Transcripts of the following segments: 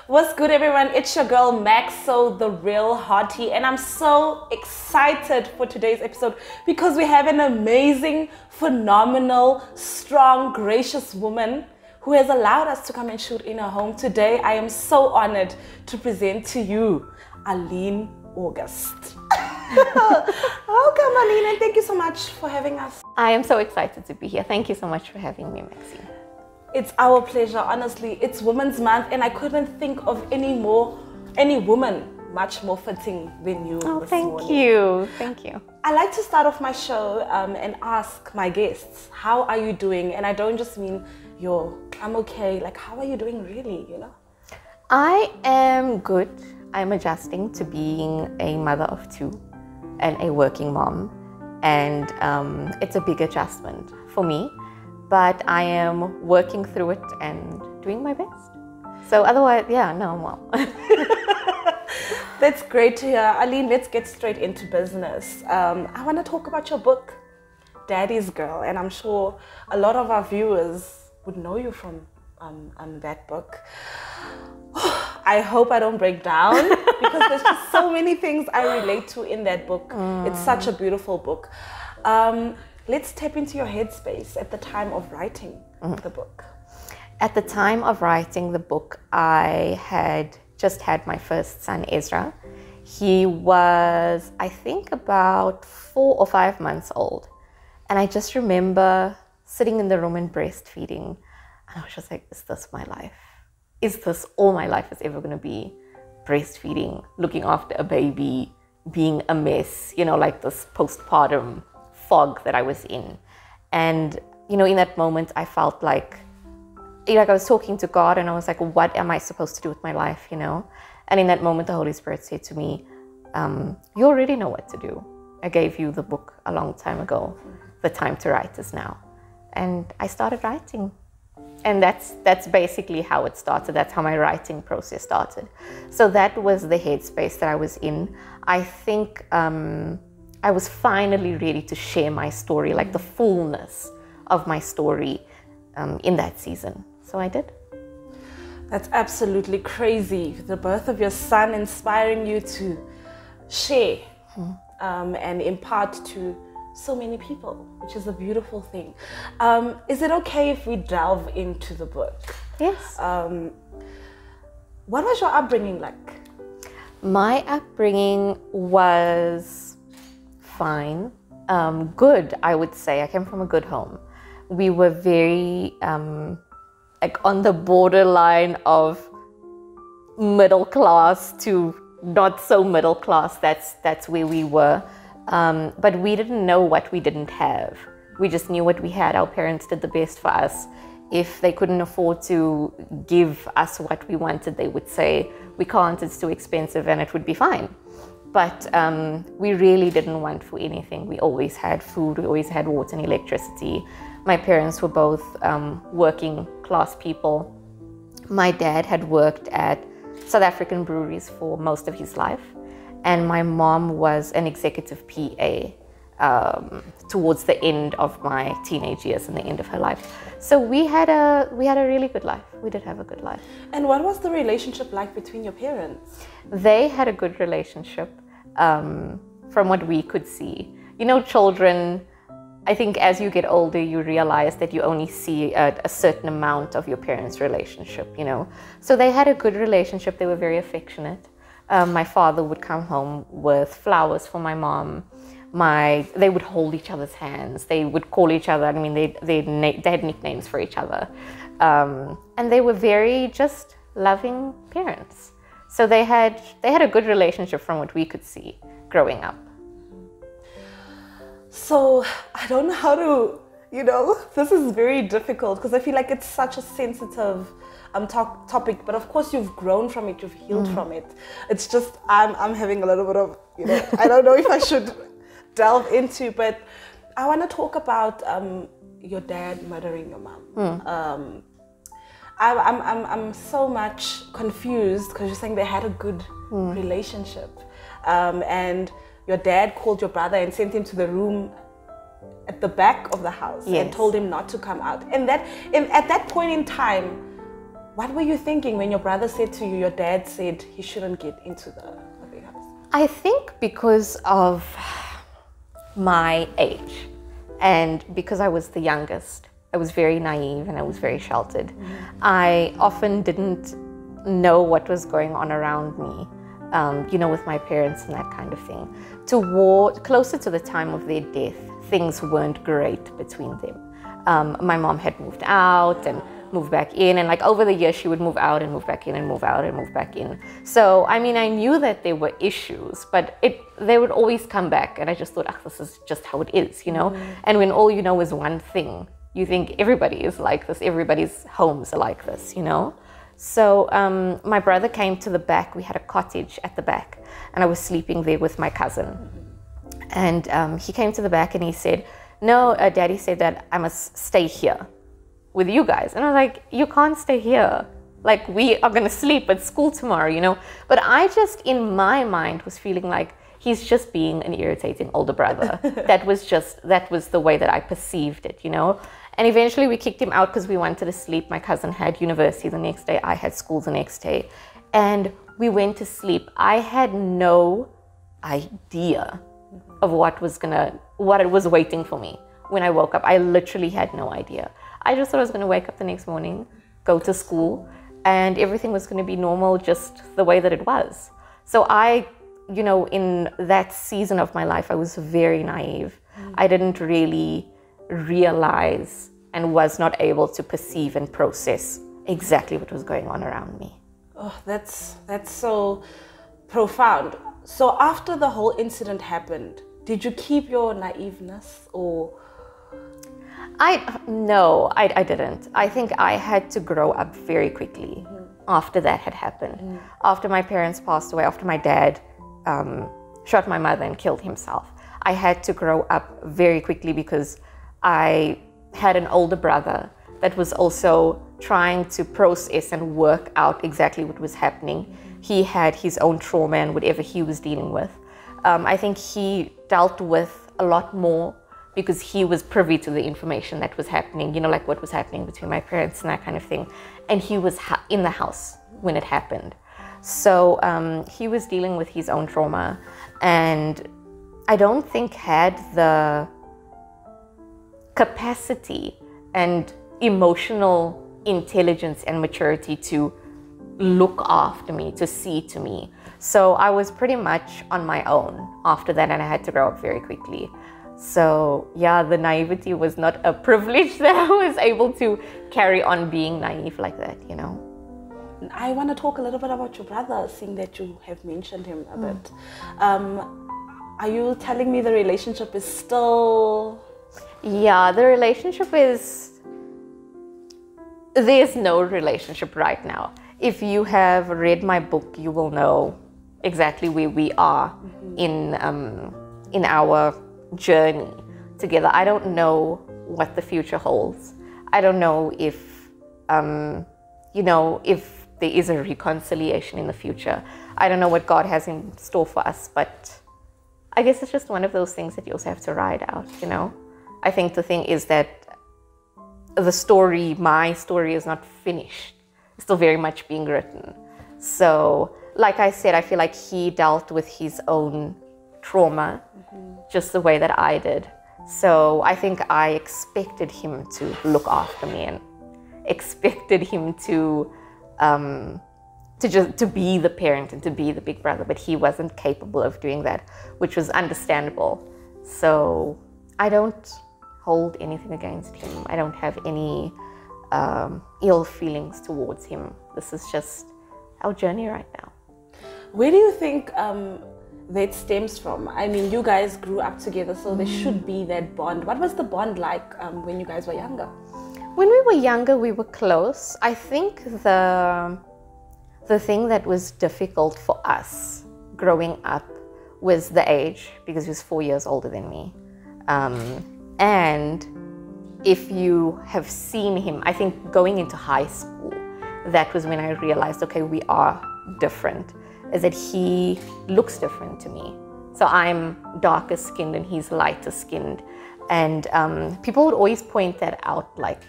What's good, everyone? It's your girl Maxo, the real hottie, and I'm so excited for today's episode because we have an amazing, phenomenal, strong, gracious woman who has allowed us to come and shoot in her home today. I am so honored to present to you Arlene August. Welcome, Arlene, and thank you so much for having us. I am so excited to be here. Thank you so much for having me, Maxine. It's our pleasure, honestly. It's Women's Month, and I couldn't think of any woman much more fitting than you. Oh, this thank morning. you. Thank you. I like to start off my show and ask my guests, how are you doing? And I don't just mean I'm okay. Like, how are you doing really, you know? I am good. I'm adjusting to being a mother of two and a working mom. And it's a big adjustment for me. But I am working through it and doing my best. So otherwise, yeah, no, I'm well. That's great to hear. Arlene, let's get straight into business. I want to talk about your book, Daddy's Girl. And I'm sure a lot of our viewers would know you from that book. I hope I don't break down because there's just so many things I relate to in that book. It's such a beautiful book. Let's tap into your headspace at the time of writing the book. At the time of writing the book, I had just had my first son, Ezra. He was, I think, about 4 or 5 months old. And I just remember sitting in the room and breastfeeding. And I was just like, is this my life? Is this all my life is ever going to be? Breastfeeding, looking after a baby, being a mess, you know, like this postpartum fog that I was in. And, you know, in that moment, I felt like I was talking to God and I was like, what am I supposed to do with my life, you know? And in that moment, the Holy Spirit said to me, you already know what to do. I gave you the book a long time ago. The time to write is now. And I started writing. And that's basically how it started. That's how my writing process started. So that was the headspace that I was in. I think I was finally ready to share my story, like the fullness of my story in that season. So I did. That's absolutely crazy. The birth of your son inspiring you to share and impart to so many people, which is a beautiful thing. Is it okay if we delve into the book? Yes. What was your upbringing like? My upbringing was fine, good, I would say. I came from a good home. We were very like on the borderline of middle class to not so middle class. That's where we were. But we didn't know what we didn't have. We just knew what we had. Our parents did the best for us. If they couldn't afford to give us what we wanted, they would say, we can't, it's too expensive, and it would be fine. But we really didn't want for anything. We always had food, we always had water and electricity. My parents were both working class people. My dad had worked at South African breweries for most of his life. And my mom was an executive PA towards the end of my teenage years and the end of her life. So we had a really good life. We did have a good life. And what was the relationship like between your parents? They had a good relationship from what we could see. You know, children, I think as you get older, you realize that you only see a certain amount of your parents' relationship, you know. So they had a good relationship. They were very affectionate. My father would come home with flowers for my mom. They would hold each other's hands. They would call each other. I mean, they had nicknames for each other. And they were very just loving parents. So they had a good relationship from what we could see growing up. So I don't know how to, you know, this is very difficult because I feel like it's such a sensitive topic, but of course you've grown from it, you've healed from it. It's just I'm having a little bit of, you know, I don't know if I should delve into, but I want to talk about your dad murdering your mom. I'm so much confused because you're saying they had a good relationship, and your dad called your brother and sent him to the room at the back of the house and told him not to come out. And at that point in time, What were you thinking when your brother said to you, your dad said he shouldn't get into the big house? I think because of my age and because I was the youngest, I was very naive and I was very sheltered. I often didn't know what was going on around me, with my parents and that kind of thing. Closer to the time of their death, things weren't great between them. My mom had moved out and moved back in, and like over the years she would move out and move back in and move out and move back in. So I mean, I knew that there were issues, but they would always come back, and I just thought, this is just how it is, And when all you know is one thing, you think everybody is like this, everybody's homes are like this, So my brother came to the back. We had a cottage at the back, and I was sleeping there with my cousin. And he came to the back and he said, "No, Daddy said that I must stay here with you guys." And I was like, "You can't stay here. Like, we are going to sleep at school tomorrow, But I just, in my mind, was feeling like he's just being an irritating older brother. That was the way that I perceived it, And eventually we kicked him out because we wanted to sleep. My cousin had university the next day. I had school the next day. And we went to sleep. I had no idea of what it was waiting for me when I woke up. I literally had no idea. I just thought I was going to wake up the next morning, go to school, and everything was going to be normal, just the way that it was. So in that season of my life, I was very naive. I didn't really realize and was not able to perceive and process exactly what was going on around me. Oh, that's so profound. So after the whole incident happened, did you keep your naiveness or? No, I didn't. I think I had to grow up very quickly after that had happened. After my parents passed away, after my dad shot my mother and killed himself, I had to grow up very quickly because I had an older brother that was also trying to process and work out exactly what was happening. He had his own trauma and whatever he was dealing with. I think he dealt with a lot more because he was privy to the information that was happening, like what was happening between my parents and that kind of thing. And he was in the house when it happened. So he was dealing with his own trauma, and I don't think had the capacity and emotional intelligence and maturity to look after me, to see to me. So I was pretty much on my own after that, and I had to grow up very quickly. So yeah, the naivety was not a privilege that I was able to carry on being naive like that, I want to talk a little bit about your brother, seeing that you have mentioned him a bit. Are you telling me the relationship is still? Yeah, the relationship is, there's no relationship right now. If you have read my book, you will know exactly where we are in our journey together. I don't know what the future holds. I don't know if, if there is a reconciliation in the future. I don't know what God has in store for us, but I guess it's just one of those things that you also have to ride out, I think the thing is that my story is not finished. It's still very much being written. So, like I said, I feel like he dealt with his own trauma just the way that I did. So I think I expected him to look after me and expected him to be the parent and to be the big brother, but he wasn't capable of doing that, which was understandable. So I don't hold anything against him. I don't have any ill feelings towards him. This is just our journey right now. Where do you think that stems from? I mean, you guys grew up together, so there should be that bond. What was the bond like when you guys were younger? When we were younger, we were close. I think the thing that was difficult for us growing up was the age, because he was 4 years older than me. And if you have seen him, I think going into high school, that was when I realized, okay, we are different, is that he looks different to me. So I'm darker skinned and he's lighter skinned. And people would always point that out, like,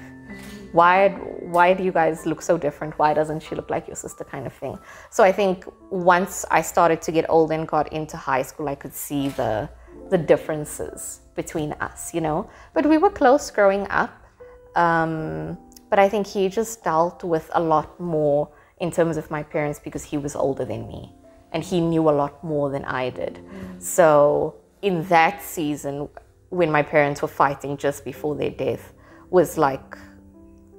why do you guys look so different? Why doesn't she look like your sister, kind of thing. So I think once I started to get older and got into high school, I could see the differences between us, you know. But we were close growing up. But I think he just dealt with a lot more in terms of my parents because he was older than me and he knew a lot more than I did. So in that season, when my parents were fighting just before their death, was like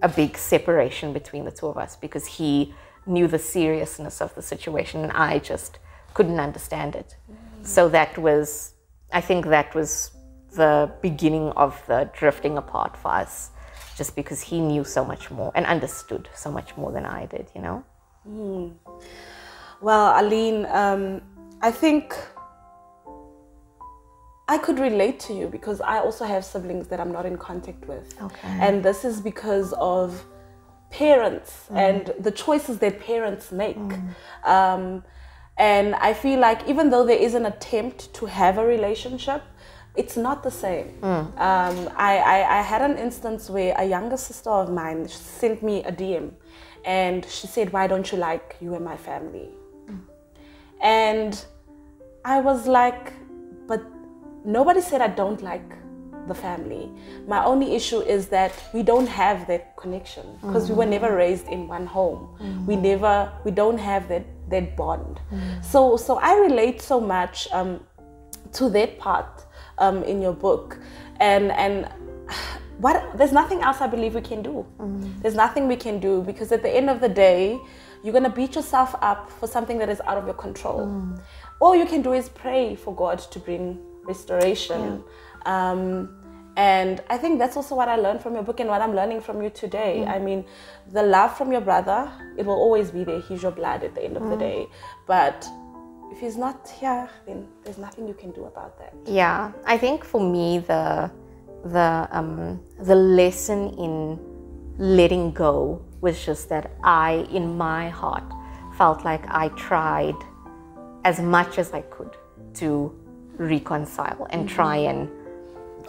a big separation between the two of us because he knew the seriousness of the situation and I just couldn't understand it. So I think that was the beginning of the drifting apart for us, just because he knew so much more and understood so much more than I did, you know? Well, Arlene, I think I could relate to you because I also have siblings that I'm not in contact with. Okay. And this is because of parents and the choices that parents make. And I feel like even though there is an attempt to have a relationship, it's not the same. I had an instance where a younger sister of mine sent me a DM and she said, why don't you like you and my family? And I was like, but nobody said I don't like the family. My only issue is that we don't have that connection because we were never raised in one home. We don't have that bond. So I relate so much to that part in your book, and there's nothing else I believe we can do. There's nothing we can do because at the end of the day, you're gonna beat yourself up for something that is out of your control. All you can do is pray for God to bring restoration. And I think that's also what I learned from your book and what I'm learning from you today. I mean, the love from your brother, it will always be there. He's your blood at the end of the day. But if he's not here, then there's nothing you can do about that. Yeah, I think for me, the lesson in letting go was just that I, in my heart, felt like I tried as much as I could to reconcile and try and,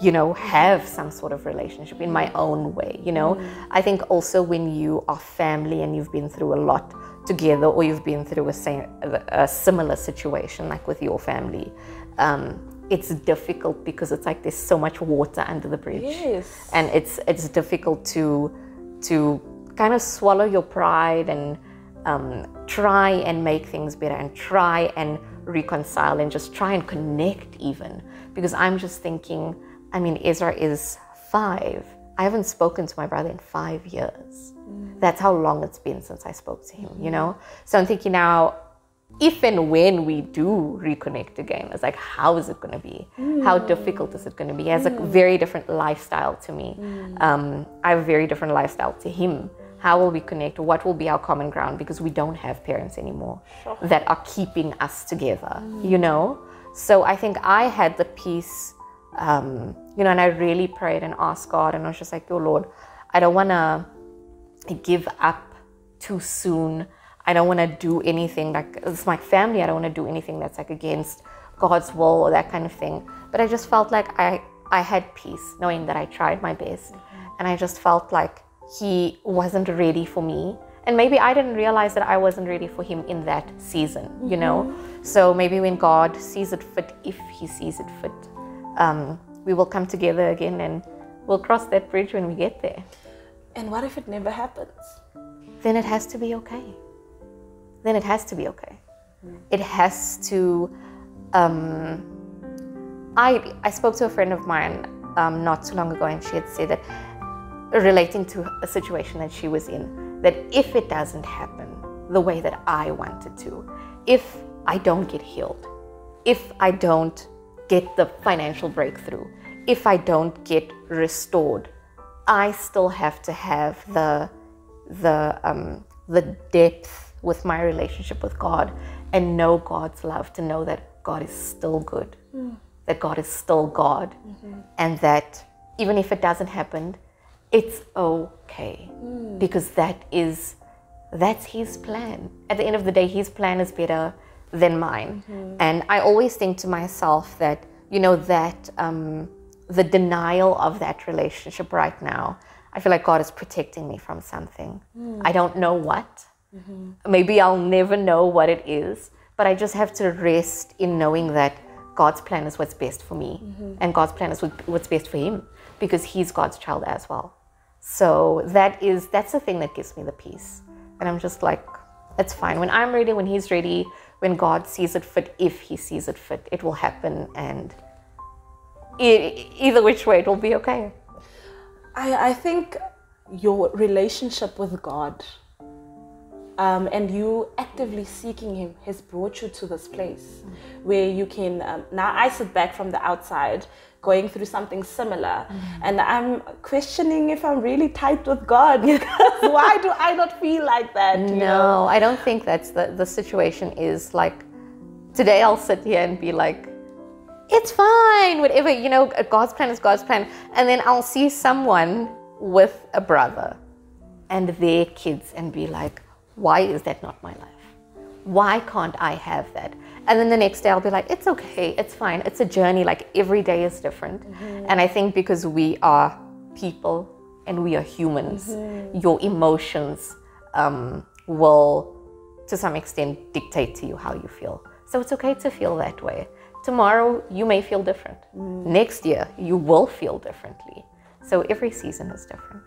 you know, have some sort of relationship in my own way, you know. I think also when you are family and you've been through a lot together, or you've been through a similar situation like with your family, it's difficult because it's like there's so much water under the bridge. Yes. And it's difficult to kind of swallow your pride and try and make things better and try and reconcile and just try and connect even. Because I'm just thinking, I mean, Ezra is 5. I haven't spoken to my brother in 5 years. That's how long it's been since I spoke to him, you know? So I'm thinking now, if and when we do reconnect again, it's like, how is it going to be? How difficult is it going to be? He has a very different lifestyle to me. I have a very different lifestyle to him. How will we connect? What will be our common ground? Because we don't have parents anymore that are keeping us together, you know? So I think I had the peace, you know, and I really prayed and asked God, and I was just like, oh Lord, I don't want to give up too soon. I don't want to do anything like, it's my family, I don't want to do anything that's like against God's will or that kind of thing. But I just felt like I had peace knowing that I tried my best. And I just felt like he wasn't ready for me. And maybe I didn't realize that I wasn't ready for him in that season, you know? So maybe when God sees it fit, if he sees it fit, we will come together again and we'll cross that bridge when we get there. And what if it never happens? Then it has to be okay. Then it has to be okay. It has to, I spoke to a friend of mine not too long ago, and she had said that, relating to a situation that she was in, that if it doesn't happen the way that I want it to, if I don't get healed, if I don't get the financial breakthrough, if I don't get restored, I still have to have the depth with my relationship with God and know God's love, to know that God is still good, that God is still God, and that even if it doesn't happen, it's okay, because that's his plan. At the end of the day, his plan is better than mine. And I always think to myself that, you know, that the denial of that relationship right now, I feel like God is protecting me from something. I don't know what. Maybe I'll never know what it is, but I just have to rest in knowing that God's plan is what's best for me, and God's plan is what's best for him, because he's God's child as well. So that's the thing that gives me the peace. And I'm just like, it's fine. When I'm ready, when he's ready, when God sees it fit, if he sees it fit, it will happen. And either which way, it will be okay. I think your relationship with God and you actively seeking him has brought you to this place where you can, now I sit back from the outside going through something similar and I'm questioning if I'm really tight with God, because why do I not feel like that? No, I don't think that's the situation is like, today I'll sit here and be like, it's fine, whatever, God's plan is God's plan. And then I'll see someone with a brother and their kids and be like, why is that not my life? Why can't I have that? And then the next day I'll be like, it's okay, it's fine. It's a journey, like every day is different. And I think because we are people and we are humans, your emotions will, to some extent, dictate to you how you feel. So it's okay to feel that way. Tomorrow, you may feel different. Next year, you will feel differently. So every season is different.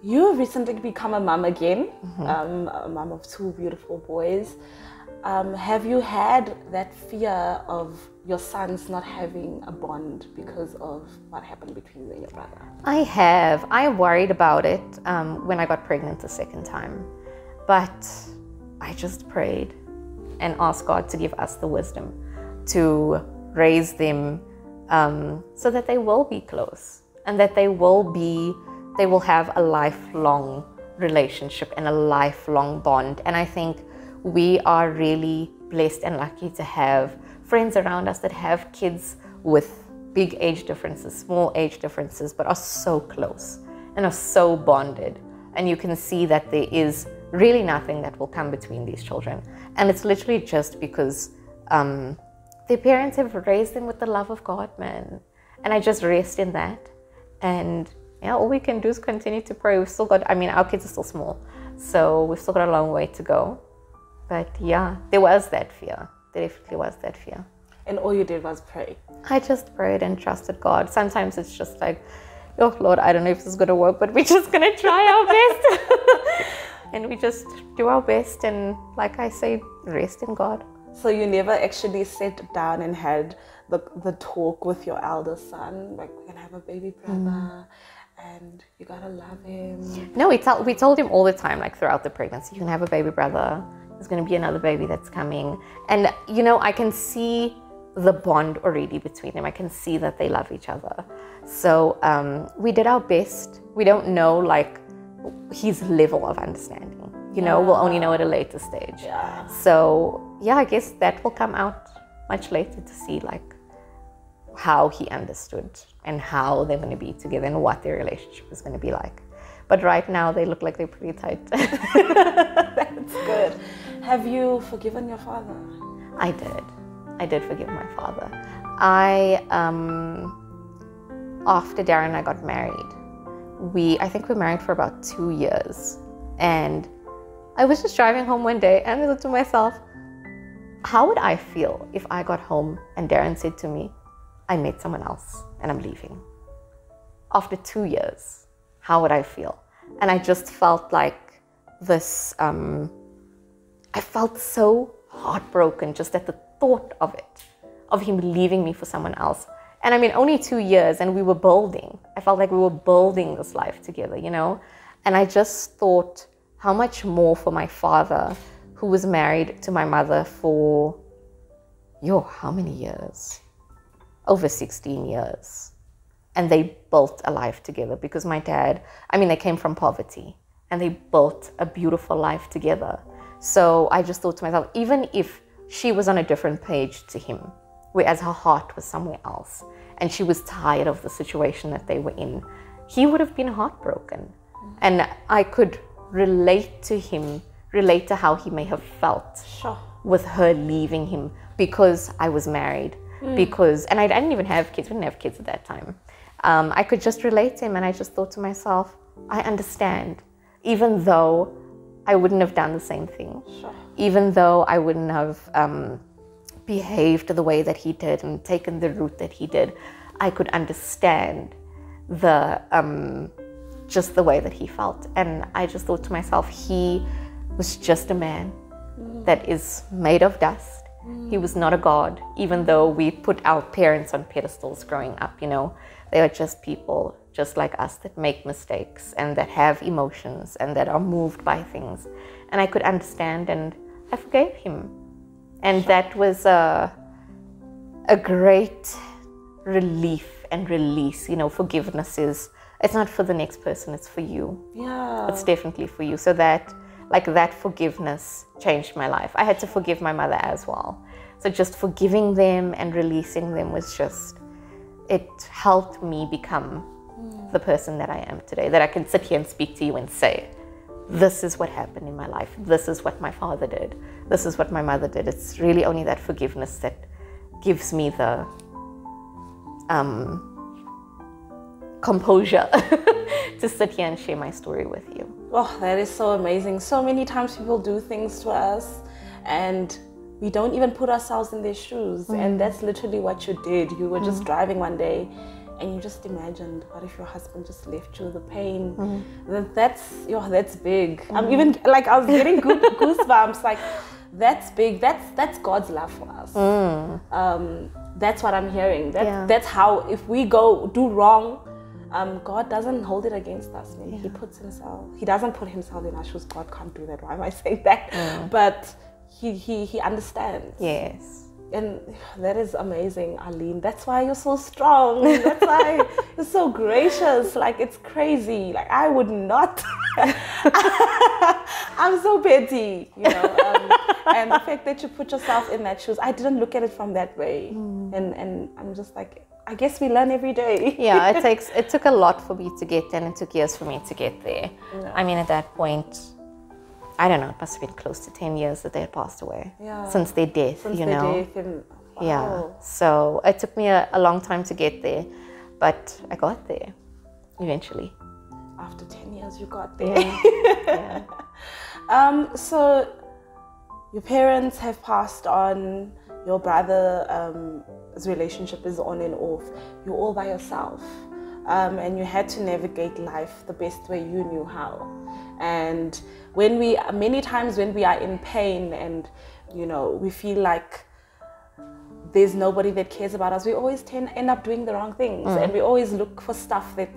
You recently become a mom again, a mom of 2 beautiful boys. Have you had that fear of your sons not having a bond because of what happened between you and your brother? I have. I worried about it when I got pregnant the second time. But I just prayed and asked God to give us the wisdom to raise them so that they will be close and that they will have a lifelong relationship and a lifelong bond. And I think we are really blessed and lucky to have friends around us that have kids with big age differences, small age differences, but are so close and are so bonded. And you can see that there is really nothing that will come between these children. And it's literally just because their parents have raised them with the love of God, man. And I just rest in that. And all we can do is continue to pray. We've still got, our kids are still small, so we've still got a long way to go. But yeah, there was that fear. There definitely was that fear. And all you did was pray? I just prayed and trusted God. Sometimes it's just like, oh Lord, I don't know if this is going to work, but we're just going to try our best. And we just do our best and, like I say, rest in God. So you never actually sat down and had the talk with your eldest son, like, we're gonna have a baby brother and you gotta love him? No, we told him all the time, like throughout the pregnancy, you can have a baby brother, there's gonna be another baby that's coming. And I can see the bond already between them. I can see that they love each other. So we did our best. We don't know like his level of understanding. We'll only know at a later stage. Yeah. So yeah, I guess that will come out much later to see like how he understood and how they're going to be together and what their relationship is going to be like. But right now they look like they're pretty tight. That's good. Have you forgiven your father? I did forgive my father. After Darren and I got married, I think we were married for about 2 years. And I was just driving home one day and I thought to myself, how would I feel if I got home and Darren said to me, I met someone else and I'm leaving? After 2 years, how would I feel? And I just felt like this, I felt so heartbroken just at the thought of it, of him leaving me for someone else. And only 2 years and we were building. I felt like we were building this life together, And I just thought, how much more for my father, who was married to my mother for, how many years? Over 16 years. And they built a life together because my dad, they came from poverty and they built a beautiful life together. So I just thought to myself, even if she was on a different page to him, whereas her heart was somewhere else, and she was tired of the situation that they were in, he would have been heartbroken. And I could relate to how he may have felt with her leaving him, because I was married, and I didn't even have kids. We didn't have kids at that time. I could just relate to him, and I just thought to myself, I understand, even though I wouldn't have done the same thing, Sure. even though I wouldn't have behaved the way that he did and taken the route that he did. I could understand the just the way that he felt, and I just thought to myself, he was just a man that is made of dust. He was not a god, even though we put our parents on pedestals growing up, you know. They are just people, just like us, that make mistakes and that have emotions and that are moved by things. And I could understand, and I forgave him. And that was a great relief and release. You know, forgiveness is, it's not for the next person, it's for you. Yeah. It's definitely for you. So that, like, that forgiveness changed my life. I had to forgive my mother as well. So just forgiving them and releasing them was just, it helped me become the person that I am today, that I can sit here and speak to you and say, this is what happened in my life. This is what my father did. This is what my mother did. It's really only that forgiveness that gives me the composure to sit here and share my story with you. Oh, that is so amazing. So many times people do things to us and we don't even put ourselves in their shoes. And that's literally what you did. You were just driving one day and you just imagined, what if your husband just left you, the pain? That's big. I'm even, like, I was getting goosebumps. Like, that's big. That's God's love for us. That's what I'm hearing. That's how, if we go do wrong, God doesn't hold it against us. Maybe He doesn't put himself in our shoes. God can't do that. Why am I saying that? But he understands. Yes. And that is amazing, Arlene. That's why you're so strong. That's why you're so gracious. Like, it's crazy. Like, I would not. I'm so petty, you know. And the fact that you put yourself in that shoes, I didn't look at it from that way. And I'm just like, I guess we learn every day. Yeah, it took a lot for me to get there, and it took years for me to get there. Yeah. I mean, at that point, I don't know, it must have been close to 10 years that they had passed away. Yeah. Since their death, Since you their know. death and, wow. Yeah. So it took me a long time to get there, but I got there eventually. After 10 years, you got there. Yeah. So your parents have passed on. Your brother's relationship is on and off. You're all by yourself. And you had to navigate life the best way you knew how. And many times when we are in pain and, you know, we feel like there's nobody that cares about us, we always end up doing the wrong things. And we always look for stuff that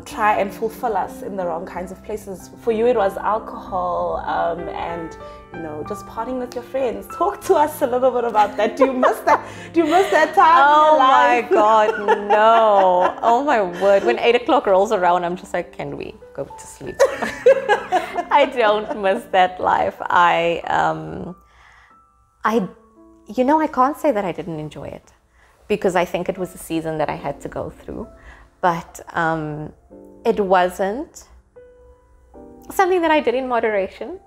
try and fulfill us in the wrong kinds of places. For you, it was alcohol and, you know, just partying with your friends. Talk to us a little bit about that. Do you miss that? Do you miss that time in your life? Oh my God, no. Oh my word. When 8 o'clock rolls around, I'm just like, can we go to sleep? I don't miss that life. You know, I can't say that I didn't enjoy it, because I think it was a season that I had to go through. But it wasn't something that I did in moderation,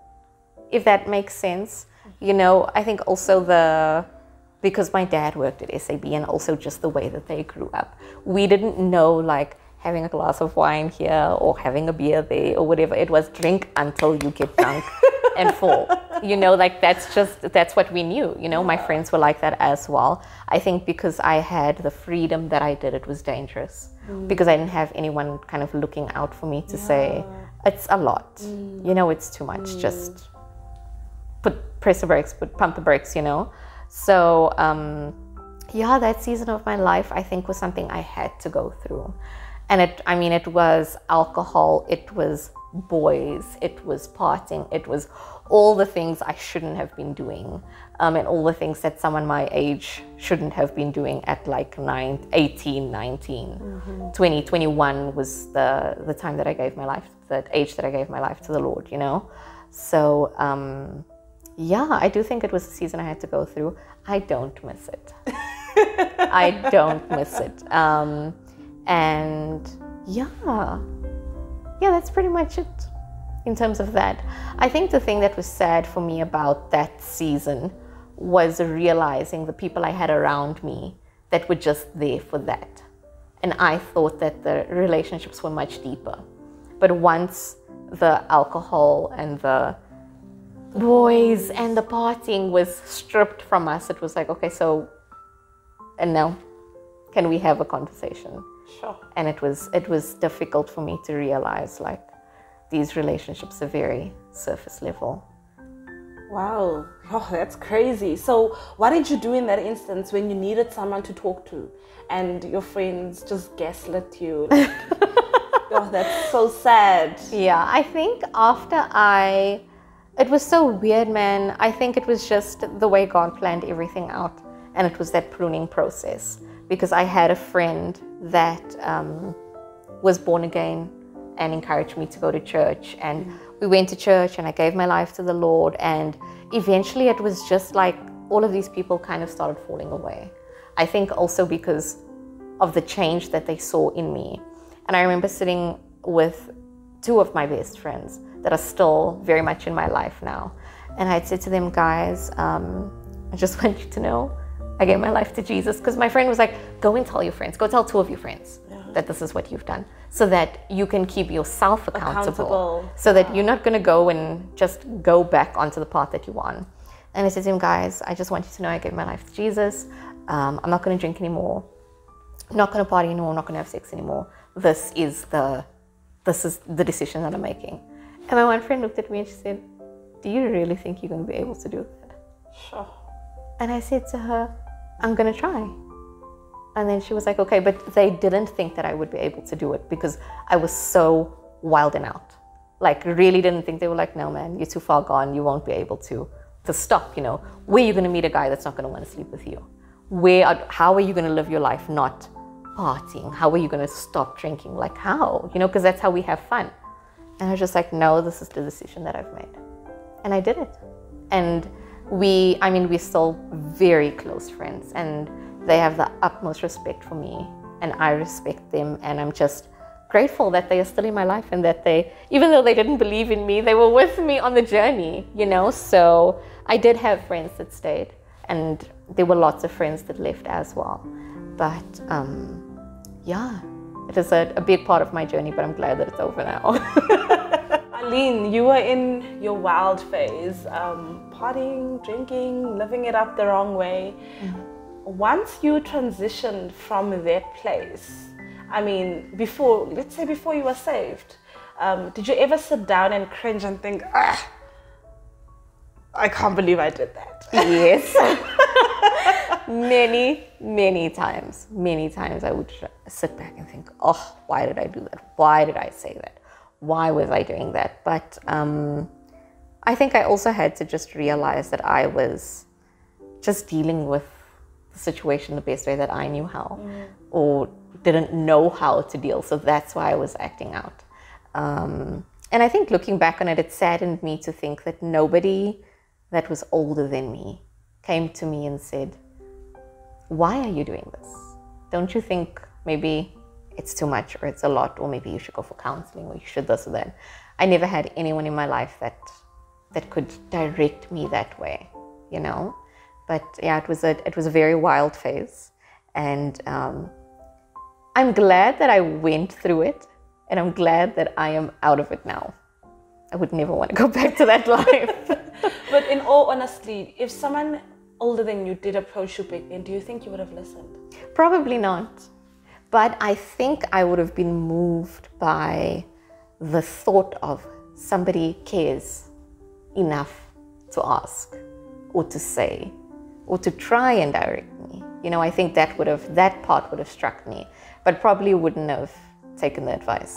if that makes sense. You know, I think also because my dad worked at SAB, and also just the way that they grew up, we didn't know, like, having a glass of wine here or having a beer there or whatever. It was drink until you get drunk and fall. You know, like, that's what we knew. You know, my friends were like that as well. I think because I had the freedom that I did, it was dangerous. Because I didn't have anyone kind of looking out for me to say, it's a lot. You know, it's too much. Just press the brakes, pump the brakes, you know. So, yeah, that season of my life, I think, was something I had to go through. And it was alcohol, it was boys, it was partying, it was all the things I shouldn't have been doing, and all the things that someone my age shouldn't have been doing at like 18, 19, 20, 21 was the time that I gave my life, the age that I gave my life to the Lord, you know. So, yeah, I do think it was a season I had to go through. I don't miss it. I don't miss it. And yeah, that's pretty much it in terms of that. I think the thing that was sad for me about that season was realizing the people I had around me that were just there for that. And I thought that the relationships were much deeper. But once the alcohol and the boys and the partying was stripped from us, it was like, okay, so, and now, can we have a conversation? Sure. And it was difficult for me to realize, like, these relationships are very surface level. Wow. Oh, that's crazy. So what did you do in that instance when you needed someone to talk to and your friends just gaslit you? Like, oh, that's so sad. Yeah, I think it was so weird, man. I think it was just the way God planned everything out. And it was that pruning process. Because I had a friend that was born again and encouraged me to go to church. And we went to church and I gave my life to the Lord. And eventually it was just like all of these people kind of started falling away. I think also because of the change that they saw in me. And I remember sitting with two of my best friends that are still very much in my life now. And I'd said to them, guys, I just want you to know I gave my life to Jesus. Because my friend was like, go and tell your friends, go tell two of your friends that this is what you've done, so that you can keep yourself accountable. So that you're not going to go and just go back onto the path that you want. And I said to him, guys, I just want you to know I gave my life to Jesus. I'm not going to drink anymore. I'm not going to party anymore. I'm not going to have sex anymore. This is the decision that I'm making. And my one friend looked at me and she said, do you really think you're going to be able to do that? Sure. And I said to her, I'm going to try. And then she was like, okay, but they didn't think that I would be able to do it because I was so wild and out. Like, really didn't think. They were like, no, man, you're too far gone. You won't be able to stop, you know. Where are you going to meet a guy that's not going to want to sleep with you? How are you going to live your life not partying? How are you going to stop drinking? Like, how? You know, because that's how we have fun. And I was just like, no, this is the decision that I've made. And I did it. And we're still very close friends, and they have the utmost respect for me, and I respect them, and I'm just grateful that they are still in my life, and that they, even though they didn't believe in me, they were with me on the journey, you know. So I did have friends that stayed, and there were lots of friends that left as well. But yeah, it is a big part of my journey, but I'm glad that it's over now. Arlene, you were in your wild phase, partying, drinking, living it up the wrong way. Once you transitioned from that place, I mean, let's say before you were saved, did you ever sit down and cringe and think, I can't believe I did that? Yes. Many times I would sit back and think, oh, why did I do that? Why did I say that? Why was I doing that? But I think I also had to just realize that I was just dealing with the situation the best way that I knew how, or didn't know how to deal. So that's why I was acting out. And I think looking back on it, it saddened me to think that nobody that was older than me came to me and said, why are you doing this? Don't you think maybe it's too much, or it's a lot, or maybe you should go for counseling, or you should this or that? I never had anyone in my life that could direct me that way, you know. But yeah, it was a very wild phase, and I'm glad that I went through it, and I'm glad that I am out of it now. I would never want to go back to that life. But in all honesty, if someone older than you did approach you back then, do you think you would have listened? Probably not. But I think I would have been moved by the thought of somebody cares enough to ask, or to say, or to try and direct me. You know, I think that part would have struck me, but probably wouldn't have taken the advice.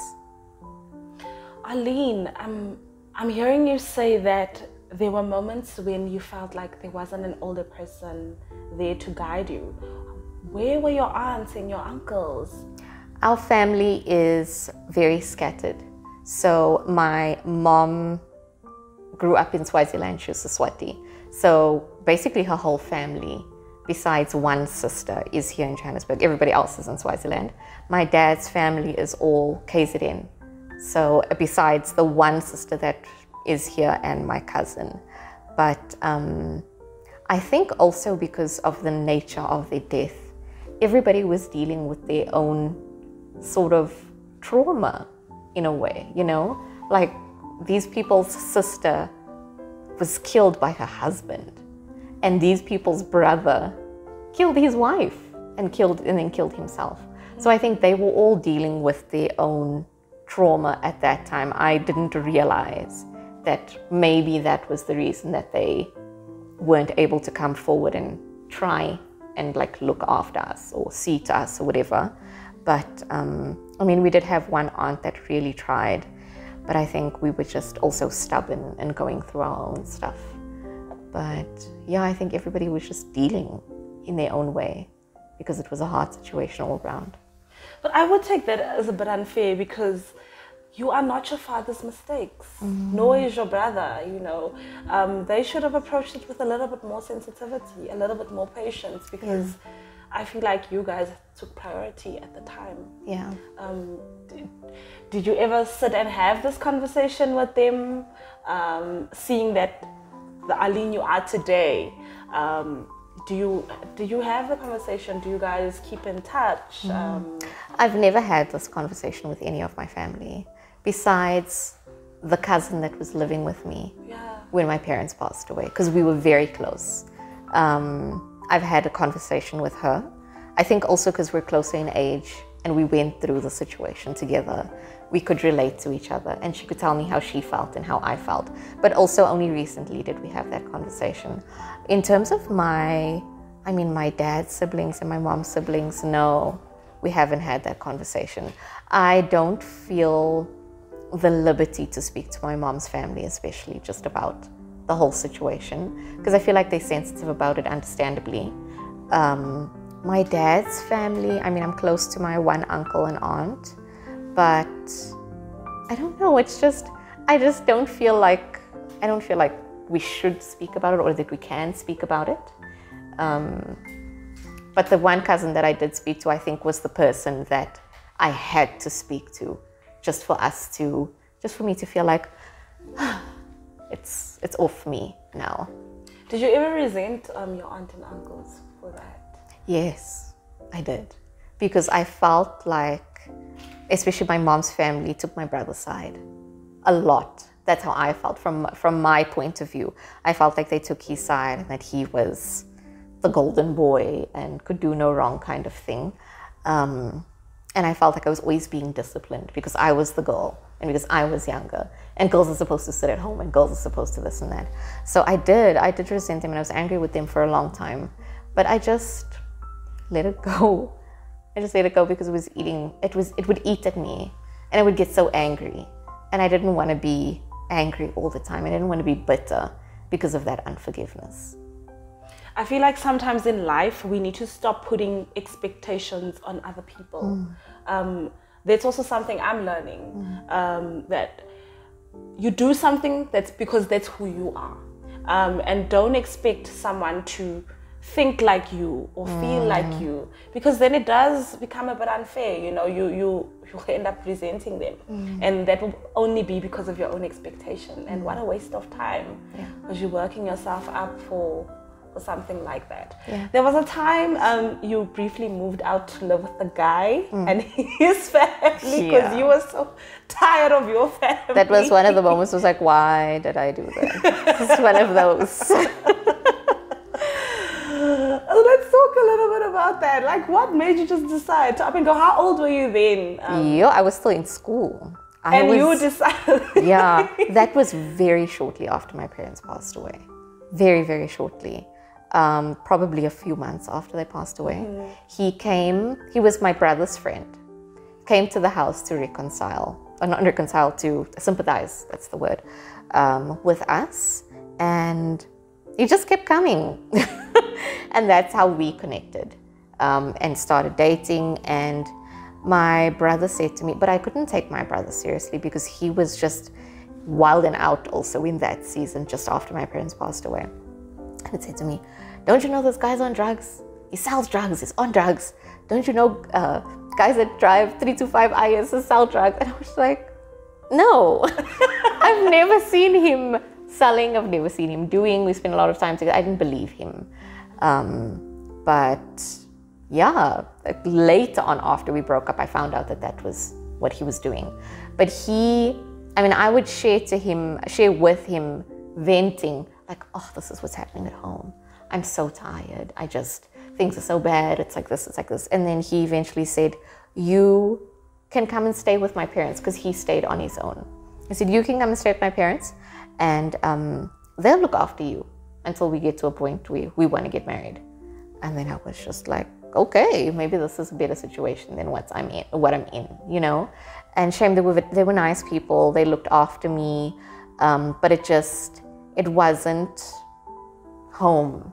Arlene, I'm hearing you say that there were moments when you felt like there wasn't an older person there to guide you. Where were your aunts and your uncles? Our family is very scattered. So my mom grew up in Swaziland, she was a Swati. So basically her whole family, besides one sister, is here in Johannesburg. Everybody else is in Swaziland. My dad's family is all KZN. So besides the one sister that is here and my cousin. But I think also because of the nature of their death, everybody was dealing with their own sort of trauma in a way, you know? Like these people's sister was killed by her husband, and these people's brother killed his wife and then killed himself. So I think they were all dealing with their own trauma at that time. I didn't realize that maybe that was the reason that they weren't able to come forward and try and like look after us or see to us or whatever. But I mean, we did have one aunt that really tried, but I think we were just also stubborn and going through our own stuff. But yeah, I think everybody was just dealing in their own way because it was a hard situation all around. But I would take that as a bit unfair, because you are not your father's mistakes, nor is your brother, you know. They should have approached it with a little bit more sensitivity, a little bit more patience, because I feel like you guys took priority at the time. Yeah. Did you ever sit and have this conversation with them, seeing that the Arlene you are today? Do you have the conversation? Do you guys keep in touch? I've never had this conversation with any of my family, besides the cousin that was living with me when my parents passed away, because we were very close. I've had a conversation with her. I think also because we're closer in age and we went through the situation together, we could relate to each other, and she could tell me how she felt and how I felt. But also only recently did we have that conversation. In terms of my dad's siblings and my mom's siblings, no, we haven't had that conversation. I don't feel the liberty to speak to my mom's family, especially just about the whole situation, because I feel like they're sensitive about it, understandably. My dad's family, I mean, I'm close to my one uncle and aunt, but I don't know, I just don't feel like we should speak about it or that we can speak about it. But the one cousin that I did speak to, I think, was the person that I had to speak to, just for me to feel like it's off me now. Did you ever resent your aunt and uncles for that? Yes, I did. Because I felt like, especially my mom's family took my brother's side a lot. That's how I felt from my point of view. I felt like they took his side and that he was the golden boy and could do no wrong kind of thing. And I felt like I was always being disciplined because I was the girl and because I was younger. And girls are supposed to sit at home and girls are supposed to this and that. So I did resent him, and I was angry with them for a long time. But I just let it go. I just let it go because it would eat at me and I would get so angry. And I didn't want to be angry all the time. I didn't want to be bitter because of that unforgiveness. I feel like sometimes in life we need to stop putting expectations on other people. That's also something I'm learning, that you do something that's because that's who you are, and don't expect someone to think like you or feel like you, because then it does become a bit unfair. You know, you end up resenting them, and that will only be because of your own expectation. And what a waste of time, because you're working yourself up for something like that. There was a time you briefly moved out to live with a guy and his family because you were so tired of your family. That was one of the moments. I was like, why did I do that? It's one of those. Let's talk a little bit about that. Like, what made you just decide to up and go? How old were you then? I was still in school. You decided? Yeah, that was very shortly after my parents passed away. Very, very shortly. Probably a few months after they passed away. He was my brother's friend. Came to the house to to sympathize, that's the word, with us. And he just kept coming. And that's how we connected and started dating. And my brother said to me, but I couldn't take my brother seriously because he was just wild and out also in that season, just after my parents passed away. And he said to me, don't you know this guy's on drugs? He sells drugs, he's on drugs. Don't you know guys that drive 325 IS sell drugs? And I was like, no, I've never seen him selling, I've never seen him doing. We spent a lot of time together. I didn't believe him. But yeah, like later on after we broke up, I found out that that was what he was doing. But I would share with him, venting, like, oh, this is what's happening at home. I'm so tired. Things are so bad. It's like this, it's like this. And then he eventually said, you can come and stay with my parents, because he stayed on his own. He said, you can come and stay with my parents, and they'll look after you until we get to a point where we want to get married. And then I was just like, okay, maybe this is a better situation than what I'm in, you know? And shame, they were nice people. They looked after me. But it wasn't home.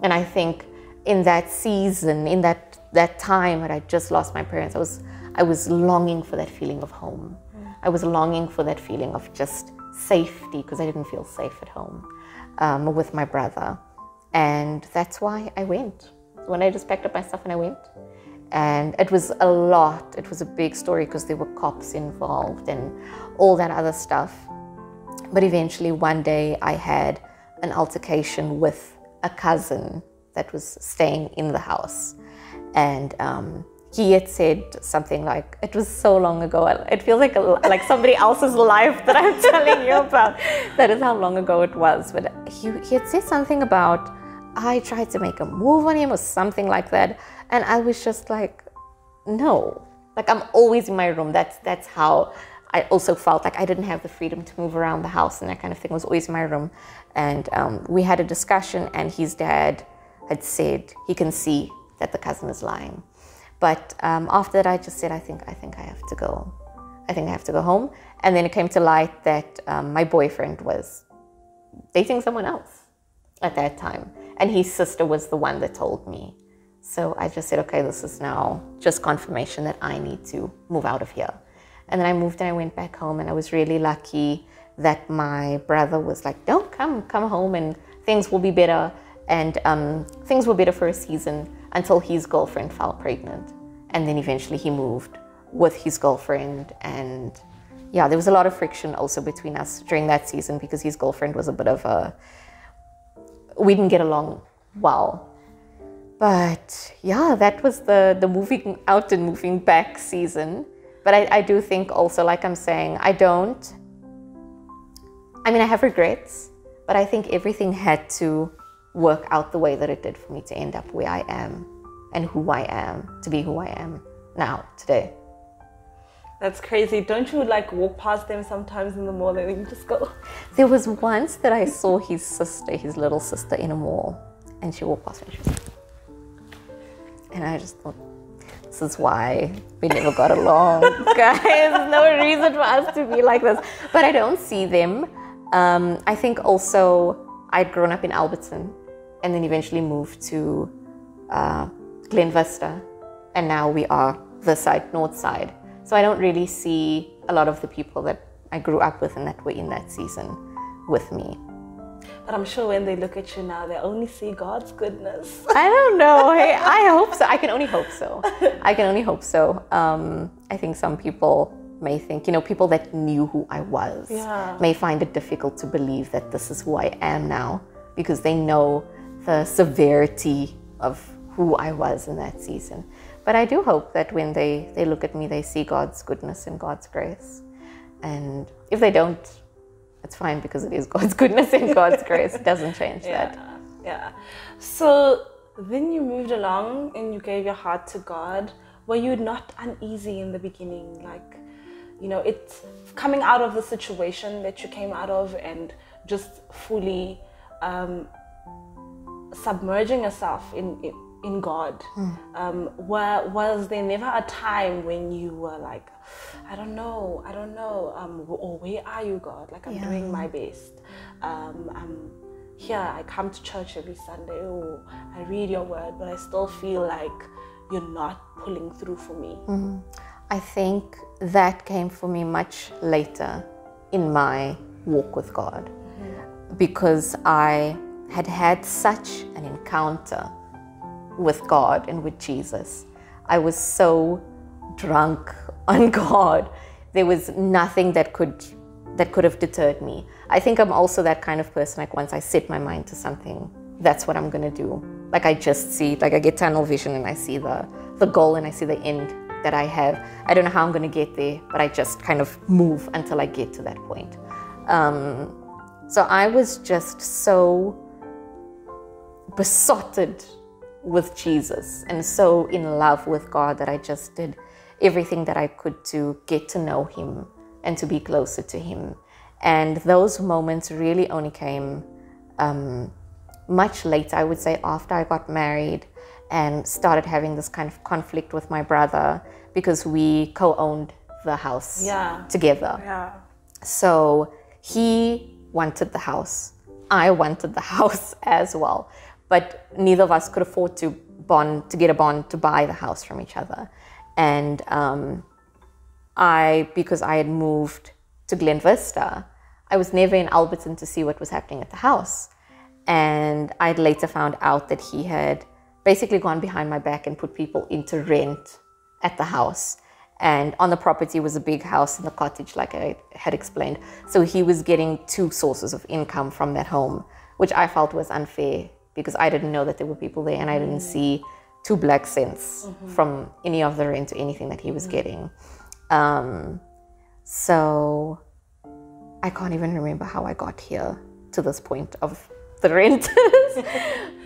And I think in that season, in that time that I just lost my parents, I was longing for that feeling of home. I was longing for that feeling of just safety, because I didn't feel safe at home with my brother. And that's why I went. When I just packed up my stuff and I went. And it was a lot. It was a big story, because there were cops involved and all that other stuff. But eventually one day I had an altercation with a cousin that was staying in the house. And he had said something like, it was so long ago. It feels like somebody else's life that I'm telling you about. That is how long ago it was. But he had said something about, I tried to make a move on him or something like that. And I was just like, no. Like, I'm always in my room. That's how I also felt like I didn't have the freedom to move around the house, and that kind of thing. I was always in my room. And we had a discussion, and his dad had said he can see that the cousin is lying. But after that, I just said, I think I have to go. I think I have to go home. And then it came to light that my boyfriend was dating someone else at that time. And his sister was the one that told me. So I just said, okay, this is now just confirmation that I need to move out of here. And then I moved and I went back home, and I was really lucky that my brother was like, don't come home and things will be better. And things were better for a season until his girlfriend fell pregnant. And then eventually he moved with his girlfriend. And yeah, there was a lot of friction also between us during that season, because his girlfriend was a bit of we didn't get along well. But yeah, that was the moving out and moving back season. But I do think also, like I'm saying, I have regrets, but I think everything had to work out the way that it did for me to end up where I am and who I am, to be who I am now, today. That's crazy. Don't you like walk past them sometimes in the mall and you just go? There was once that I saw his little sister in a mall, and she walked past me. And I just thought, this is why we never got along. Guys, there's no reason for us to be like this. But I don't see them. I think also I'd grown up in Alberton and then eventually moved to Glen Vista. And now we are the north side. So I don't really see a lot of the people that I grew up with and that were in that season with me. But I'm sure when they look at you now, they only see God's goodness. I don't know. Hey, I hope so. I can only hope so. I think some people may think, people that knew who I was may find it difficult to believe that this is who I am now, because they know the severity of who I was in that season. But I do hope that when they look at me, they see God's goodness and God's grace. And if they don't, it's fine, because it is God's goodness and God's grace. It doesn't change that. Yeah. So then you moved along and you gave your heart to God. Were you not uneasy in the beginning? Like, it's coming out of the situation that you came out of and just fully submerging yourself in God. Was there never a time when you were like, I don't know, or where are you, God? Like, I'm doing my best. I'm here, I come to church every Sunday, I read your word, but I still feel like you're not pulling through for me. I think that came for me much later in my walk with God, because I had such an encounter with God and with Jesus. I was so drunk on God. There was nothing that could have deterred me. I think I'm also that kind of person, like once I set my mind to something, that's what I'm going to do. Like I just see, like I get tunnel vision and I see the goal and I see the end that I have. I don't know how I'm going to get there, but I just kind of move until I get to that point. So I was just so besotted with Jesus and so in love with God that I just did everything that I could to get to know him and to be closer to him. And those moments really only came much later, I would say, after I got married and started having this kind of conflict with my brother because we co-owned the house together. Yeah. So he wanted the house. I wanted the house as well. But neither of us could afford to get a bond to buy the house from each other. And because I had moved to Glen Vista, I was never in Alberton to see what was happening at the house. And I'd later found out that he had basically gone behind my back and put people into rent at the house. And on the property was a big house and the cottage, like I had explained. So he was getting two sources of income from that home, which I felt was unfair because I didn't know that there were people there and I didn't see 2 black cents from any of the rent or anything that he was getting. So I can't even remember how I got here to this point of the renters.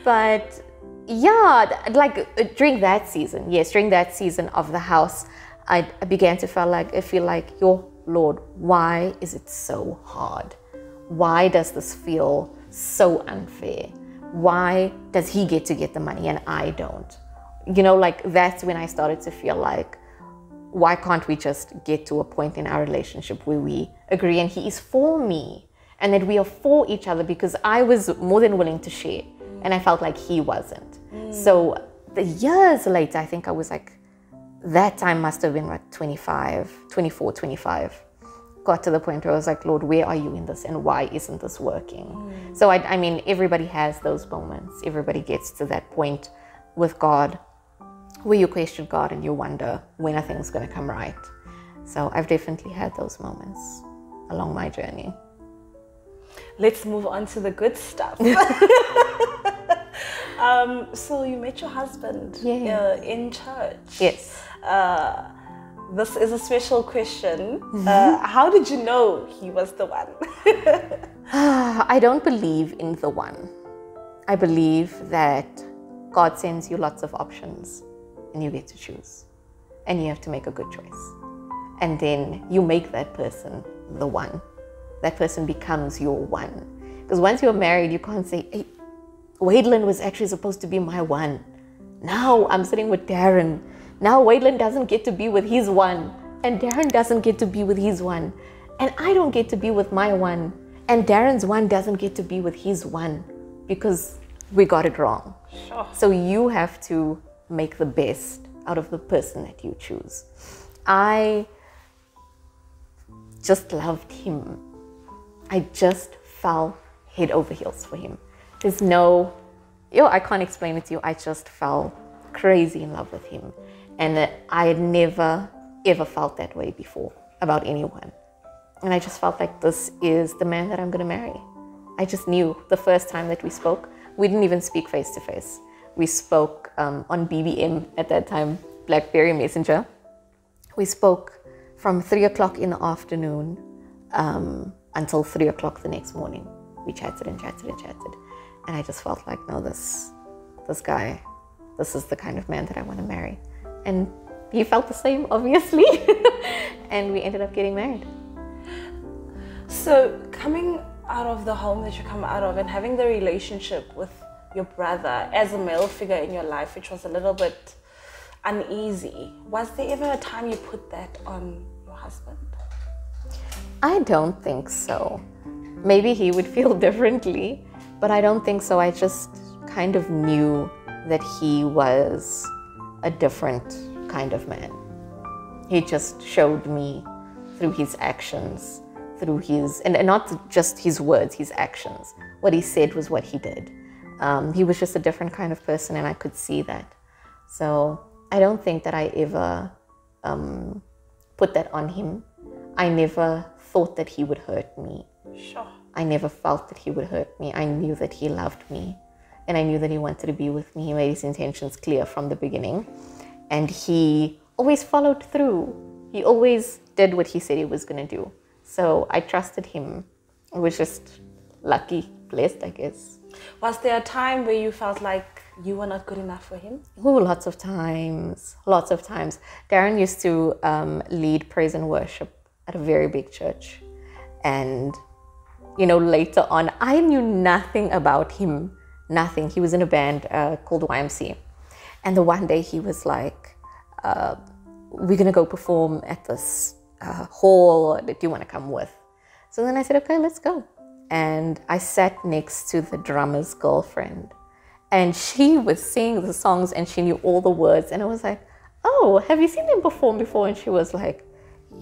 But yeah, like during that season of the house, I began to feel like, your Lord, why is it so hard? Why does this feel so unfair? Why does he get to get the money and I don't? You know, like that's when I started to feel like, why can't we just get to a point in our relationship where we agree and he is for me and that we are for each other, because I was more than willing to share and I felt like he wasn't. So the years later, I think I was like, that time must have been like 24, 25. Got to the point where I was like, Lord, where are you in this and why isn't this working? So I mean, everybody has those moments. Everybody gets to that point with God where you question God and you wonder, when are things going to come right? So I've definitely had those moments along my journey. Let's move on to the good stuff. So you met your husband in church. Yes. This is a special question. How did you know he was the one? I don't believe in the one. I believe that God sends you lots of options and you get to choose. And you have to make a good choice. And then you make that person the one. That person becomes your one. Because once you're married, you can't say, hey, Wadeland was actually supposed to be my one. Now I'm sitting with Darren. Now Wadeland doesn't get to be with his one. And Darren doesn't get to be with his one. And I don't get to be with my one. And Darren's one doesn't get to be with his one. Because we got it wrong. Sure. So you have to make the best out of the person that you choose. I just loved him. I just fell head over heels for him. There's no, I can't explain it to you. I just fell crazy in love with him. And I had never, ever felt that way before about anyone. And I just felt like this is the man that I'm going to marry. I just knew the first time that we spoke. We didn't even speak face to face. We spoke on BBM at that time, BlackBerry Messenger. We spoke from 3 o'clock in the afternoon until 3 o'clock the next morning. We chatted and chatted and chatted. And I just felt like, no, this guy, this is the kind of man that I want to marry. And he felt the same, obviously. And we ended up getting married. So coming out of the home that you come out of and having the relationship with your brother as a male figure in your life, which was a little bit uneasy, was there ever a time you put that on your husband? I don't think so. Maybe he would feel differently, but I don't think so. I just kind of knew that he was a different kind of man. He just showed me through his actions, through his, and not just his words, his actions. What he said was what he did. He was just a different kind of person, and I could see that. So I don't think that I ever put that on him. I never thought that he would hurt me. Sure. I never felt that he would hurt me. I knew that he loved me. and I knew that he wanted to be with me. He made his intentions clear from the beginning, and he always followed through. He always did what he said he was going to do. So I trusted him. I was just lucky, blessed, I guess. Was there a time where you felt like you were not good enough for him? Oh, lots of times. Darren used to lead praise and worship at a very big church. And, later on, I knew nothing about him. Nothing. He was in a band called YMC. And the one day he was like, we're going to go perform at this hall. Do you want to come with? So then I said, okay, let's go. And I sat next to the drummer's girlfriend. And she was singing the songs and she knew all the words. And I was like, oh, have you seen them perform before? And she was like,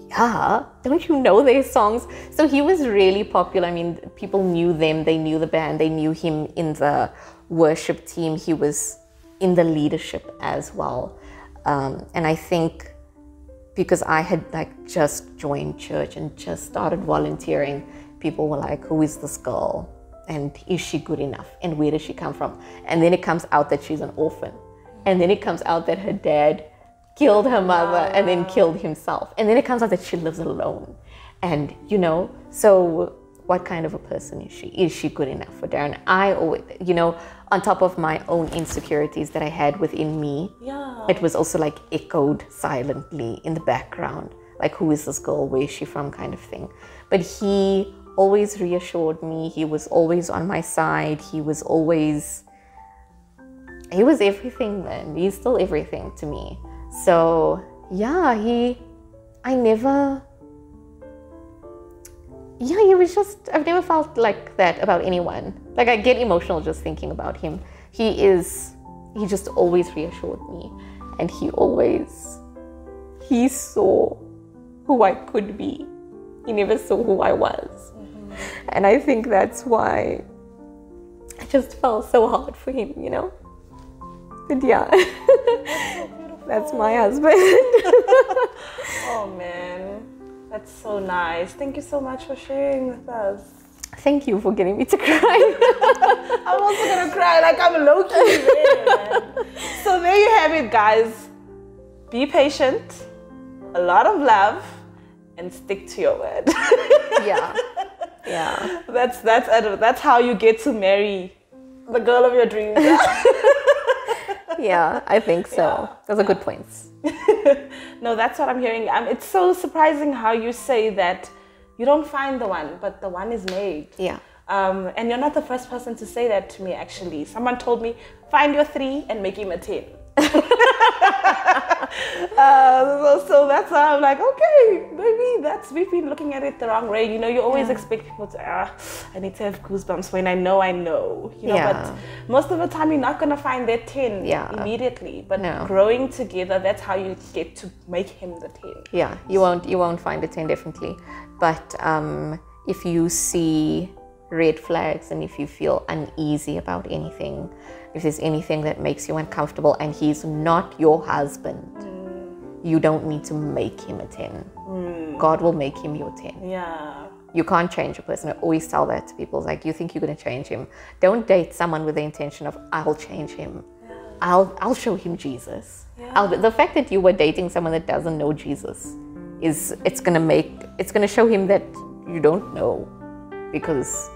yeah, don't you know their songs? So he was really popular. I mean, people knew them. They knew the band. They knew him in the worship team. He was in the leadership as well. And I think because I had just joined church and just started volunteering, people were like, who is this girl? And is she good enough? And where does she come from? And then it comes out that she's an orphan. And then it comes out that her dad killed her mother and then killed himself. And then it comes out that she lives alone. And, so what kind of a person is she? Is she good enough for Darren? I always, on top of my own insecurities that I had within me, it was also echoed silently in the background. Like, who is this girl? Where is she from? Kind of thing. But he always reassured me. He was always on my side. He was everything then. He's still everything to me. So yeah, he was just, I've never felt like that about anyone. Like, I get emotional just thinking about him. He just always reassured me. And he saw who I could be. He never saw who I was. Mm-hmm. And I think that's why I just felt so hard for him, But yeah, that's my husband. Oh man, that's so nice. Thank you so much for sharing with us. Thank you for getting me to cry. I'm also gonna cry, I'm low-key there, man. So there you have it, guys. Be patient, a lot of love, and stick to your word. Yeah. That's how you get to marry the girl of your dreams. Yeah, I think so. Yeah. Those are good points. No, that's what I'm hearing. It's so surprising how you say that you don't find the one, but the one is made. Yeah. And you're not the first person to say that to me, actually. Someone told me, find your 3 and make him a 10. So that's how I'm like, okay, maybe we've been looking at it the wrong way. You always expect people to, I need to have goosebumps when I know, but most of the time you're not going to find that 10 immediately. But growing together, that's how you get to make him the 10. Yeah, you won't find a 10, definitely. But if you see red flags and if you feel uneasy about anything, if there's anything that makes you uncomfortable and he's not your husband, you don't need to make him a 10. God will make him your 10. Yeah. You can't change a person. I always tell that to people. It's like, you think you're going to change him. Don't date someone with the intention of, I'll change him. Yeah. I'll show him Jesus. Yeah. The fact that you were dating someone that doesn't know Jesus it's going to show him that you don't know. Because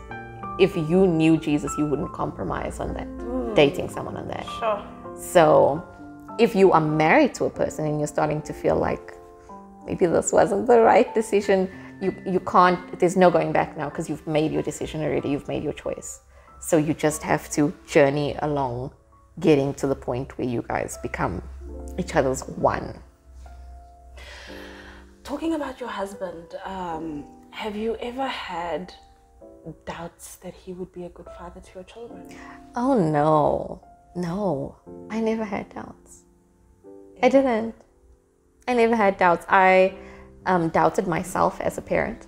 if you knew Jesus, you wouldn't compromise on that. Dating someone on that. Sure. So if you are married to a person and you're starting to feel like maybe this wasn't the right decision, you can't, there's no going back now because you've made your decision already, you've made your choice. So you just have to journey along, getting to the point where you guys become each other's one. Talking about your husband, have you ever had doubts that he would be a good father to your children? Oh no, I never had doubts. I didn't. I never had doubts. I doubted myself as a parent,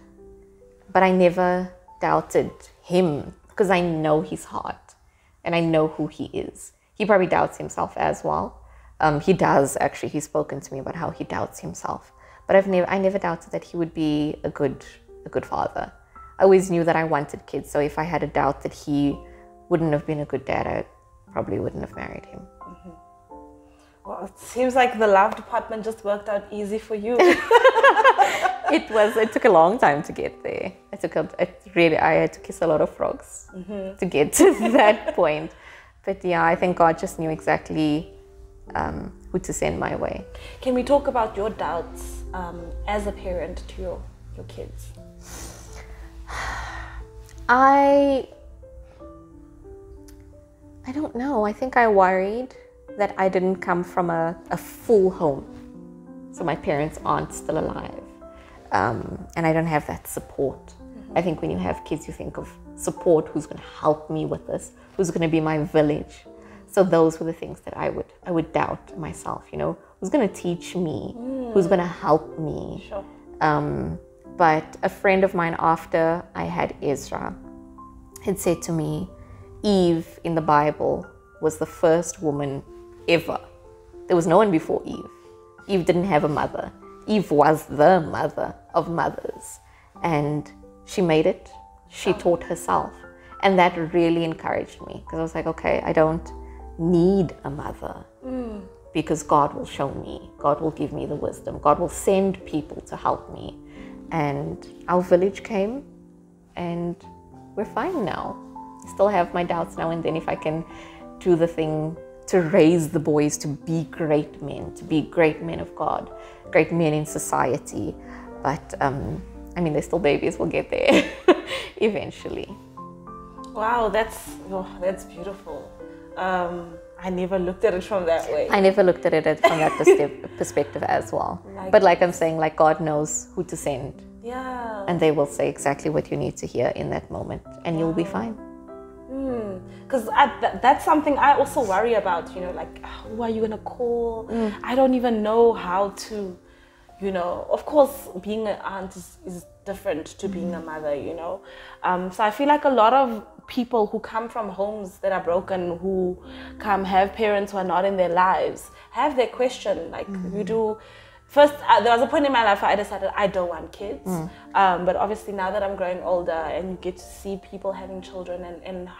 but I never doubted him because I know his heart and I know who he is. He probably doubts himself as well. He does actually. He's spoken to me about how he doubts himself, but I never doubted that he would be a good father. I always knew that I wanted kids, so if I had a doubt that he wouldn't have been a good dad, probably wouldn't have married him. Well, it seems like the love department just worked out easy for you. It took a long time to get there. I had to kiss a lot of frogs to get to that point. But yeah, I think God just knew exactly who to send my way. Can we talk about your doubts as a parent to your kids? I don't know. I think I worried that I didn't come from a full home. So my parents aren't still alive. And I don't have that support. I think when you have kids, you think of support, who's going to help me with this, who's going to be my village. So those were the things that I would doubt myself, you know, who's going to teach me, who's going to help me. Sure. But a friend of mine, after I had Ezra, had said to me, Eve in the Bible was the first woman ever. There was no one before Eve. Eve didn't have a mother. Eve was the mother of mothers. And she made it. She taught herself. And that really encouraged me, because I was like, okay, I don't need a mother, because God will show me. God will give me the wisdom. God will send people to help me. And our village came, and we're fine now. I still have my doubts now and then if I can do the thing to raise the boys to be great men of God, great men in society. But I mean, they're still babies. We'll get there eventually. Wow, that's beautiful. I never looked at it from that way. I never looked at it from that perspective as well. But like I'm saying, like God knows who to send. Yeah. And they will say exactly what you need to hear in that moment, and you'll be fine. Because that's something I also worry about, you know, like, who are you going to call? I don't even know how to, you know, of course, being an aunt is different to being a mother, you know. So I feel like a lot of people who come from homes that are broken, who have parents who are not in their lives, have their question, like, you do. First, there was a point in my life where I decided I don't want kids. But obviously now that I'm growing older and you get to see people having children and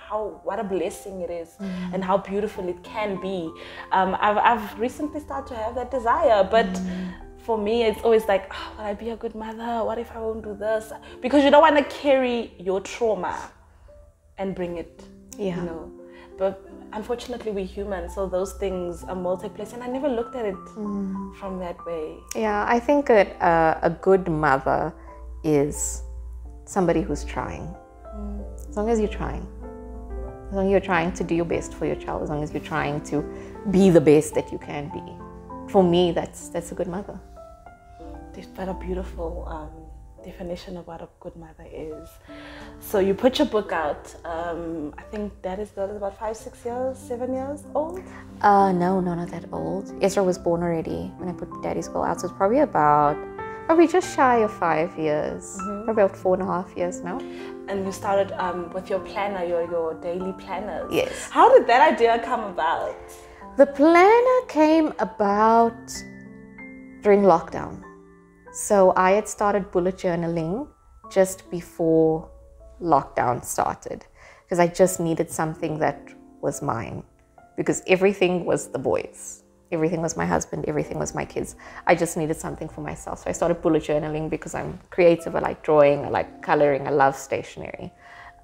what a blessing it is and how beautiful it can be. I've recently started to have that desire, but for me, it's always like, will I be a good mother? What if I won't do this? Because you don't want to carry your trauma and bring it, you know. But unfortunately, we're human, so those things are multiplex, and I never looked at it from that way. Yeah, I think that a good mother is somebody who's trying. As long as you're trying. As long as you're trying to do your best for your child, as long as you're trying to be the best that you can be. For me, that's a good mother. What a beautiful definition of what a good mother is. So you put your book out. I think that is about 5, 6 years, 7 years old? No, not that old. Ezra was born already when I put Daddy's Girl out. So it's probably just shy of 5 years. Probably about 4.5 years now. And you started with your planner, your daily planners. Yes. How did that idea come about? The planner came about during lockdown. So I had started bullet journaling just before lockdown started, because I just needed something that was mine, because everything was the boys. Everything was my husband, everything was my kids. I just needed something for myself. So I started bullet journaling because I'm creative. I like drawing, I like coloring, I love stationery.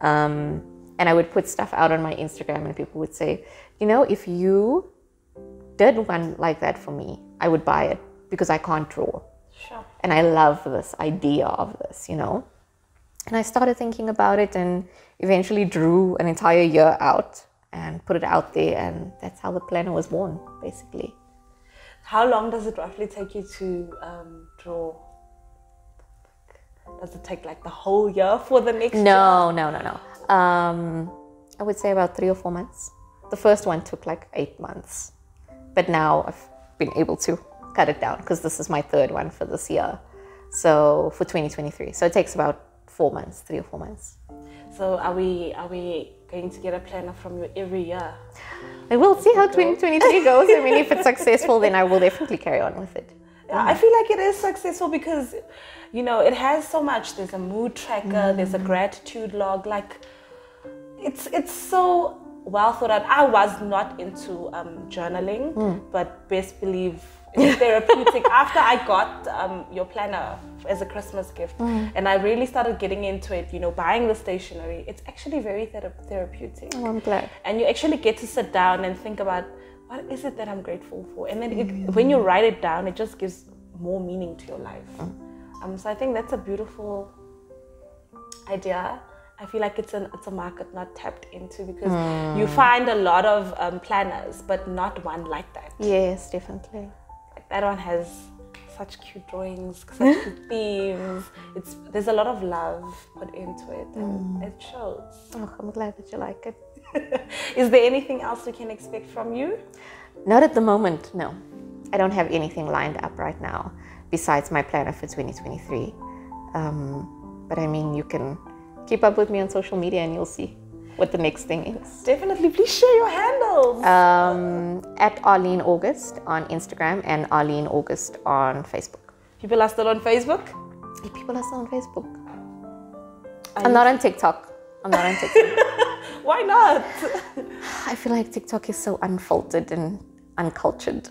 And I would put stuff out on my Instagram and people would say, you know, if you did one like that for me, I would buy it because I can't draw. Sure. And I love this idea of this, you know. And I started thinking about it and eventually drew an entire year out and put it out there, and that's how the planner was born, basically. How long does it roughly take you to draw? Does it take like the whole year for the next year? No. I would say about 3 or 4 months. The first one took like 8 months. But now I've been able to cut it down because this is my 3rd one for this year. So for 2023. So it takes about 4 months, 3 or 4 months. So are we going to get a planner from you every year? I will see how 2023 goes. I mean, if it's successful, then I will definitely carry on with it. Yeah, I feel like it is successful because, you know, it has so much. There's a mood tracker, there's a gratitude log. Like, it's so well thought out. I was not into journaling, but best believe it's therapeutic. After I got your planner as a Christmas gift, and I really started getting into it, you know, buying the stationery, it's actually very therapeutic. Oh, I'm glad. And you actually get to sit down and think about, what is it that I'm grateful for? And then when you write it down, it just gives more meaning to your life. So I think that's a beautiful idea. I feel like it's a market not tapped into, because you find a lot of planners, but not one like that. Yes, definitely. Like that one has such cute drawings, such cute themes. There's a lot of love put into it, and it shows. Oh, I'm glad that you like it. Is there anything else we can expect from you? Not at the moment, no. I don't have anything lined up right now besides my planner for 2023. But I mean, you can keep up with me on social media and you'll see what the next thing is. Definitely, please share your handles. At Arlene August on Instagram and Arlene August on Facebook. People are still on Facebook? Hey, people are still on Facebook. I'm not on TikTok. Why not? I feel like TikTok is so unfiltered and uncultured.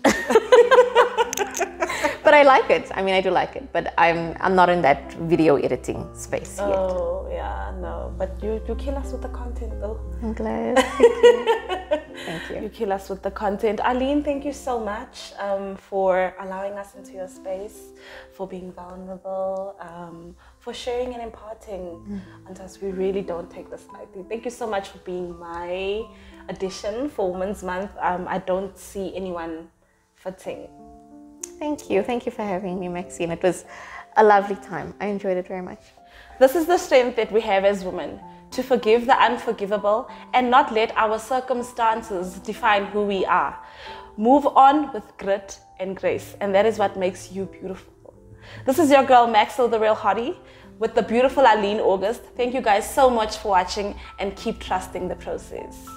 But I like it. I mean, I do like it, but I'm not in that video editing space yet. Oh, yeah, no. But you kill us with the content, though. I'm glad. Thank you. Thank you. You kill us with the content. Arlene, thank you so much for allowing us into your space, for being vulnerable, for sharing and imparting onto us. We really don't take this lightly. Thank you so much for being my addition for Women's Month. I don't see anyone fitting. Thank you. Thank you for having me, Maxine. It was a lovely time. I enjoyed it very much. This is the strength that we have as women, to forgive the unforgivable and not let our circumstances define who we are. Move on with grit and grace, and that is what makes you beautiful. This is your girl, Maxwell the Real Hottie, with the beautiful Arlene August. Thank you guys so much for watching, and keep trusting the process.